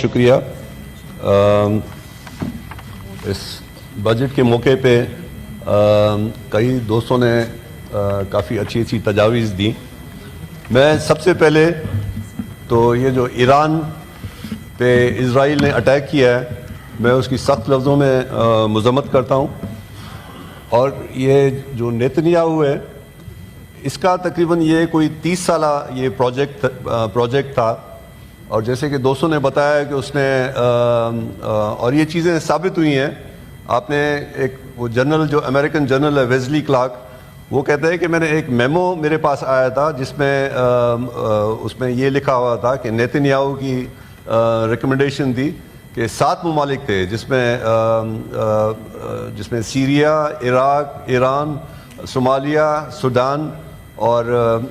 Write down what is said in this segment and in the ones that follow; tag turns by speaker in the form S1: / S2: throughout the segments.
S1: شکریہ. اس بجٹ کے موقع پہ کئی دوستوں نے کافی اچھی تجاویز دی. میں سب سے پہلے تو یہ جو ایران پہ اسرائیل نے اٹیک کیا ہے میں اس کی سخت لفظوں میں مذمت کرتا ہوں. اور یہ جو نیتنیاہو ہے اس کا تقریباً یہ کوئی 30 سالہ یہ پروجیکٹ تھا. اور جیسے کہ دوستوں نے بتایا کہ اس نے اور یہ چیزیں ثابت ہوئی ہیں. آپ نے ایک وہ جنرل جو امریکن جنرل ہے ویزلی کلارک وہ کہتا ہے کہ میں نے ایک میمو میرے پاس آیا تھا جس میں اس میں یہ لکھا ہوا تھا کہ نیتنیاہو کی ریکمنڈیشن تھی کہ 7 ممالک تھے جس میں Syria, Iraq, Iran, Somalia, Sudan اور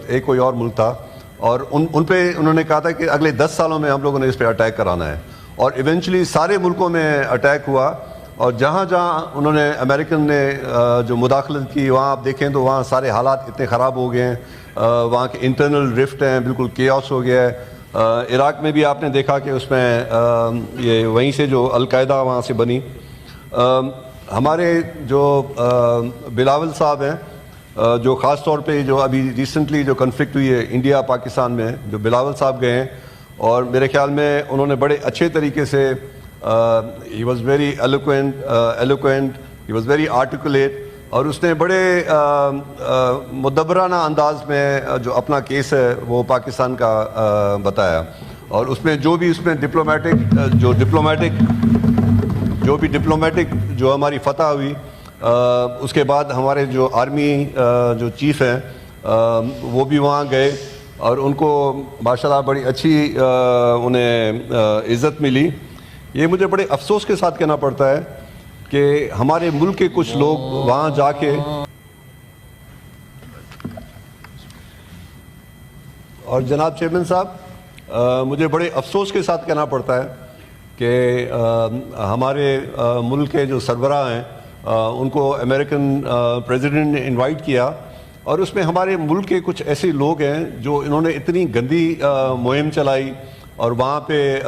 S1: ایک کوئی اور ملک تھا. اور ان پہ انہوں نے کہا تھا کہ اگلے 10 سالوں میں ہم لوگوں نے اس پہ اٹیک کرانا ہے. اور ایونچولی سارے ملکوں میں اٹیک ہوا. اور جہاں جہاں انہوں نے امریکن نے جو مداخلت کی وہاں آپ دیکھیں تو وہاں سارے حالات اتنے خراب ہو گئے ہیں. وہاں کے انٹرنل رفٹ ہیں، بالکل کیوس ہو گیا ہے. عراق میں بھی آپ نے دیکھا کہ اس میں یہ وہیں سے جو القاعدہ وہاں سے بنی. ہمارے جو بلاول صاحب ہیں جو خاص طور پہ جو ابھی ریسنٹلی جو کنفلکٹ ہوئی ہے انڈیا پاکستان میں، جو بلاول صاحب گئے ہیں اور میرے خیال میں انہوں نے بڑے اچھے طریقے سے he was very eloquent, he was very articulate. اور اس نے بڑے مدبرانہ انداز میں جو اپنا کیس ہے وہ پاکستان کا بتایا. اور اس میں جو بھی اس میں ڈپلومیٹک جو ہماری فتح ہوئی اس کے بعد ہمارے جو آرمی جو چیف ہیں وہ بھی وہاں گئے اور ان کو ماشاءاللہ بڑی اچھی انہیں عزت ملی. یہ مجھے بڑے افسوس کے ساتھ کہنا پڑتا ہے کہ ہمارے ملک کے کچھ لوگ وہاں جا کے اور جناب چیئرمین صاحب مجھے بڑے افسوس کے ساتھ کہنا پڑتا ہے کہ ہمارے ملک کے جو سربراہ ہیں ان کو امریکن پریزیڈنٹ نے انوائٹ کیا اور اس میں ہمارے ملک کے کچھ ایسے لوگ ہیں جو انہوں نے اتنی گندی مہم چلائی اور وہاں پہ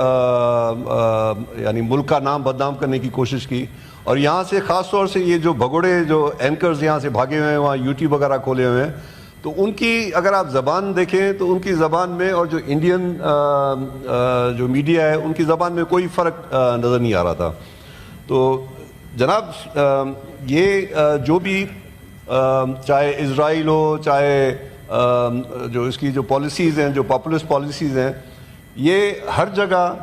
S1: یعنی ملک کا نام بدنام کرنے کی کوشش کی. اور یہاں سے خاص طور سے یہ جو بھگوڑے جو اینکرز یہاں سے بھاگے ہوئے ہیں وہاں یوٹیوب وغیرہ کھولے ہوئے ہیں تو ان کی اگر آپ زبان دیکھیں تو ان کی زبان میں اور جو انڈین جو میڈیا ہے ان کی زبان میں کوئی فرق نظر نہیں آ رہا تھا. تو جناب یہ جو بھی چاہے اسرائیل ہو چاہے جو اس کی جو پالیسیز ہیں جو پاپولسٹ پالیسیز ہیں یہ ہر جگہ